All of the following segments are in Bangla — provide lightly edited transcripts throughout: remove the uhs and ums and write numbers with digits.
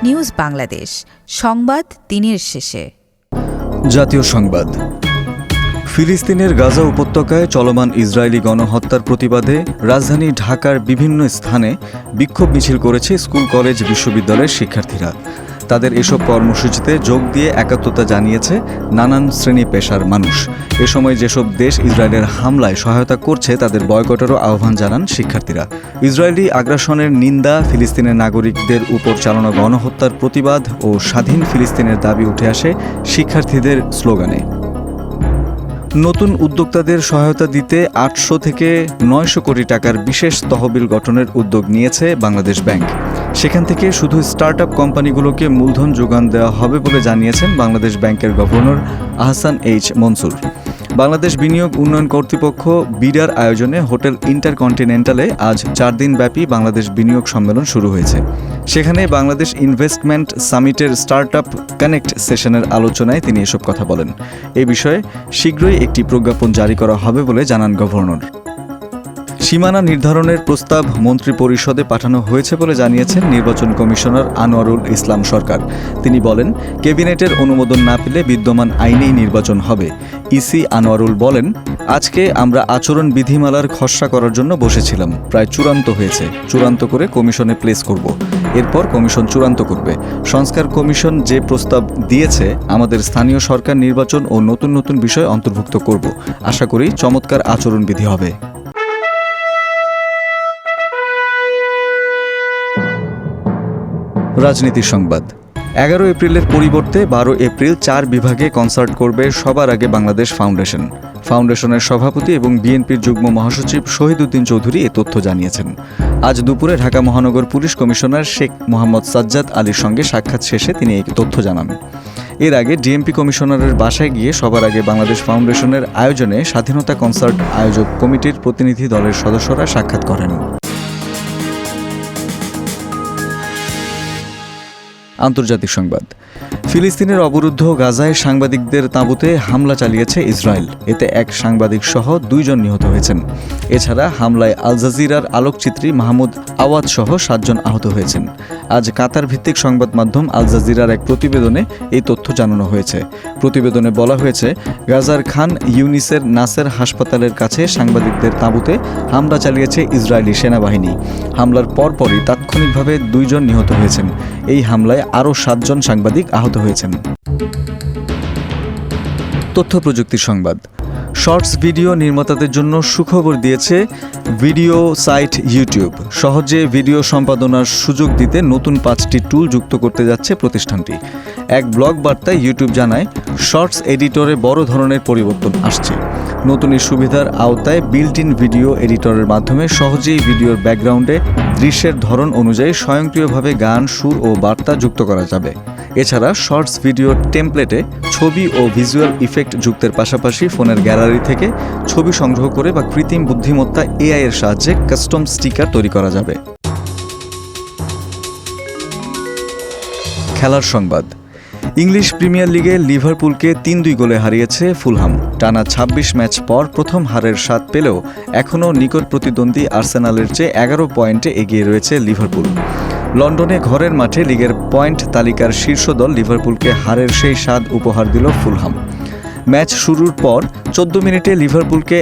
নিউজ বাংলাদেশ, সংবাদ দিনের শেষে। জাতীয় সংবাদ। ফিলিস্তিনের গাজা উপত্যকায় চলমান ইসরায়েলি গণহত্যার প্রতিবাদে রাজধানী ঢাকার বিভিন্ন স্থানে বিক্ষোভ মিছিল করেছে স্কুল, কলেজ, বিশ্ববিদ্যালয়ের শিক্ষার্থীরা। তাদের এসব কর্মসূচিতে যোগ দিয়ে একাত্মতা জানিয়েছে নানান শ্রেণী পেশার মানুষ। এ সময় যেসব দেশ ইসরায়েলের হামলায় সহায়তা করছে তাদের বয়কটেরও আহ্বান জানান শিক্ষার্থীরা। ইসরায়েলি আগ্রাসনের নিন্দা, ফিলিস্তিনের নাগরিকদের উপর চালানো গণহত্যার প্রতিবাদ ও স্বাধীন ফিলিস্তিনের দাবি উঠে আসে শিক্ষার্থীদের স্লোগানে। নতুন উদ্যোক্তাদের সহায়তা দিতে ৮০০ থেকে ৯০০ কোটি টাকার বিশেষ তহবিল গঠনের উদ্যোগ নিয়েছে বাংলাদেশ ব্যাংক। সেখান থেকে শুধু স্টার্টআপ কোম্পানিগুলোকে মূলধন যোগান দেওয়া হবে বলে জানিয়েছেন বাংলাদেশ ব্যাংকের গভর্নর আহসান এইচ মনসুর। বাংলাদেশ বিনিয়োগ উন্নয়ন কর্তৃপক্ষ বিডার আয়োজনে হোটেল ইন্টারকন্টিনেন্টালে আজ ৪ দিনব্যাপী বাংলাদেশ বিনিয়োগ সম্মেলন শুরু হয়েছে। সেখানে বাংলাদেশ ইনভেস্টমেন্ট সামিটের স্টার্টআপ কানেক্ট সেশনের আলোচনায় তিনি এসব কথা বলেন। এ বিষয়ে শীঘ্রই একটি প্রজ্ঞাপন জারি করা হবে বলে জানান গভর্নর। সীমানা নির্ধারণের প্রস্তাব মন্ত্রিপরিষদে পাঠানো হয়েছে বলে জানিয়েছেন নির্বাচন কমিশনার আনোয়ারুল ইসলাম সরকার। তিনি বলেন, ক্যাবিনেটের অনুমোদন না পেলে বিদ্যমান আইনেই নির্বাচন হবে। ইসি আনোয়ারুল বলেন, আজকে আমরা আচরণ বিধিমালার খসড়া করার জন্য বসেছিলাম, প্রায় চূড়ান্ত হয়েছে। চূড়ান্ত করে কমিশনে প্লেস করব। এরপর কমিশন চূড়ান্ত করবে। সংস্কার কমিশন যে প্রস্তাব দিয়েছে, আমাদের স্থানীয় সরকার নির্বাচন ও নতুন নতুন বিষয় অন্তর্ভুক্ত করব। আশা করি চমৎকার আচরণবিধি হবে। রাজনীতির সংবাদ। ১১ এপ্রিলের পরিবর্তে ১২ এপ্রিল ৪ বিভাগে কনসার্ট করবে সবার আগে বাংলাদেশ ফাউন্ডেশন। ফাউন্ডেশনের সভাপতি এবং বিএনপির যুগ্ম মহাসচিব শহীদ উদ্দিন চৌধুরী এ তথ্য জানিয়েছেন। আজ দুপুরে ঢাকা মহানগর পুলিশ কমিশনার শেখ মোহাম্মদ সাজ্জাদ আলীর সঙ্গে সাক্ষাৎ শেষে তিনি এই তথ্য জানান। এর আগে ডিএমপি কমিশনারের বাসায় গিয়ে সবার আগে বাংলাদেশ ফাউন্ডেশনের আয়োজনে স্বাধীনতা কনসার্ট আয়োজক কমিটির প্রতিনিধি দলের সদস্যরা সাক্ষাৎ করেন। আন্তর্জাতিক সংবাদ। ফিলিস্তিনের অবরুদ্ধ গাজায় সাংবাদিকদের তাঁবুতে হামলা চালিয়েছে ইসরায়েল। এতে এক সাংবাদিক সহ ২ জন নিহত হয়েছেন। এছাড়া হামলায় আল জাজিরার আলোকচিত্রী মাহমুদ আওয়াদ সহ ৭ জন আহত হয়েছেন। আজ কাতার ভিত্তিক সংবাদ মাধ্যম আল জাজিরার এক প্রতিবেদনে এই তথ্য জানানো হয়েছে। প্রতিবেদনে বলা হয়েছে, গাজার খান ইউনিসের নাসের হাসপাতালের কাছে সাংবাদিকদের তাঁবুতে হামলা চালিয়েছে ইসরায়েলি সেনাবাহিনী। হামলার পরপরই তাৎক্ষণিকভাবে ২ জন নিহত হয়েছেন। এই হামলায় আরও ৭ জন সাংবাদিক আহত হয়েছেন। তথ্য প্রযুক্তির সংবাদ। শর্টস ভিডিও নির্মাতাদের জন্য সুখবর দিয়েছে ভিডিও সাইট ইউটিউব। সহজে ভিডিও সম্পাদনার সুযোগ দিতে নতুন 5টি টুল যুক্ত করতে যাচ্ছে প্রতিষ্ঠানটি। এক ব্লগ বার্তায় ইউটিউব জানায়, শর্টস এডিটরে বড় ধরনের পরিবর্তন আসছে। নতুন এই সুবিধার আওতায় বিল্ট ইন ভিডিও এডিটরের মাধ্যমে সহজেই ভিডিওর ব্যাকগ্রাউন্ডে দৃশ্যের ধরন অনুযায়ী স্বয়ংক্রিয়ভাবে গান, সুর ও বার্তা যুক্ত করা যাবে। এছাড়া শর্টস ভিডিওর টেমপ্লেটে ছবি ও ভিজুয়াল ইফেক্ট যুক্তের পাশাপাশি ফোনের গ্যালারি থেকে ছবি সংগ্রহ করে বা কৃত্রিম বুদ্ধিমত্তা এআই এর সাহায্যে কাস্টম স্টিকার তৈরি করা যাবে। খেলার সংবাদ। ইংলিশ প্রিমিয়ার লিগে লিভারপুলকে ৩-২ গোলে হারিয়েছে ফুলহাম। টানা ২৬ ম্যাচ পর প্রথম হারের স্বাদ পেলেও এখনও নিকট প্রতিদ্বন্দ্বী আর্সেনালের চেয়ে ১১ পয়েন্টে এগিয়ে রয়েছে লিভারপুল। লন্ডনে ঘরের মাঠে লিগের পয়েন্ট তালিকার শীর্ষ দল লিভারপুলকে হারের সেই স্বাদ উপহার দিল ফুলহাম। ম্যাচ শুরুর পর ১৪ মিনিটে লিভারপুলকে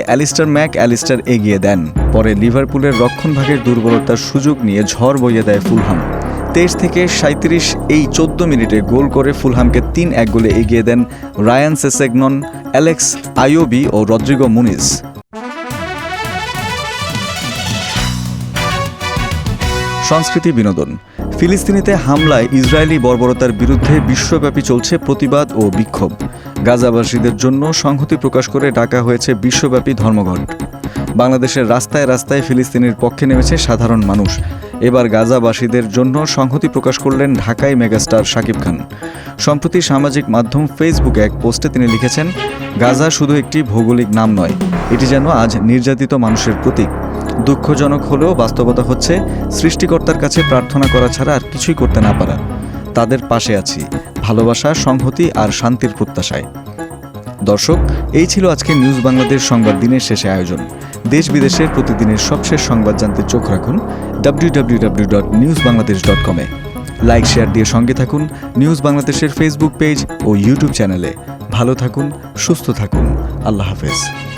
অ্যালিস্টার এগিয়ে দেন। পরে লিভারপুলের রক্ষণভাগের দুর্বলতার সুযোগ নিয়ে ঝড় বইয়ে দেয় ফুলহাম। ২৩ থেকে ৩৭ এই ১৪ মিনিটে গোল করে ফুলহামকে ৩-১ গোলে এগিয়ে দেন রায়ান সেসেগনন, অ্যালেক্স আইওবি ও রদ্রিগো মুনিজ। সংস্কৃতি বিনোদন। ফিলিস্তিনিতে হামলায় ইসরায়েলি বর্বরতার বিরুদ্ধে বিশ্বব্যাপী চলছে প্রতিবাদ ও বিক্ষোভ। গাজাবাসীদের জন্য সংহতি প্রকাশ করে ডাকা হয়েছে বিশ্বব্যাপী ধর্মঘট। বাংলাদেশের রাস্তায় রাস্তায় ফিলিস্তিনের পক্ষে নেমেছে সাধারণ মানুষ। এবার গাজাবাসীদের জন্য সংহতি প্রকাশ করলেন ঢাকায় মেগাস্টার শাকিব খান। সম্প্রতি সামাজিক মাধ্যম ফেসবুকে এক পোস্টে তিনি লিখেছেন, গাজা শুধু একটি ভৌগোলিক নাম নয়, এটি যেন আজ নির্যাতিত মানুষের প্রতীক। দুঃখজনক হলেও বাস্তবতা হচ্ছে, সৃষ্টিকর্তার কাছে প্রার্থনা করা ছাড়া আর কিছুই করতে না পারা। তাদের পাশে আছি, ভালোবাসা, সংহতি আর শান্তির প্রত্যাশায়। দর্শক, এই ছিল আজকে নিউজ বাংলাদেশ সংবাদ দিনের শেষে আয়োজন। দেশ বিদেশের প্রতিদিনের সবশেষ সংবাদ জানতে চোখ রাখুন www.newsbangladesh.com-এ। লাইক শেয়ার দিয়ে সঙ্গে থাকুন নিউজ বাংলাদেশের ফেসবুক পেজ ও ইউটিউব চ্যানেলে। ভালো থাকুন, সুস্থ থাকুন। আল্লাহ হাফেজ।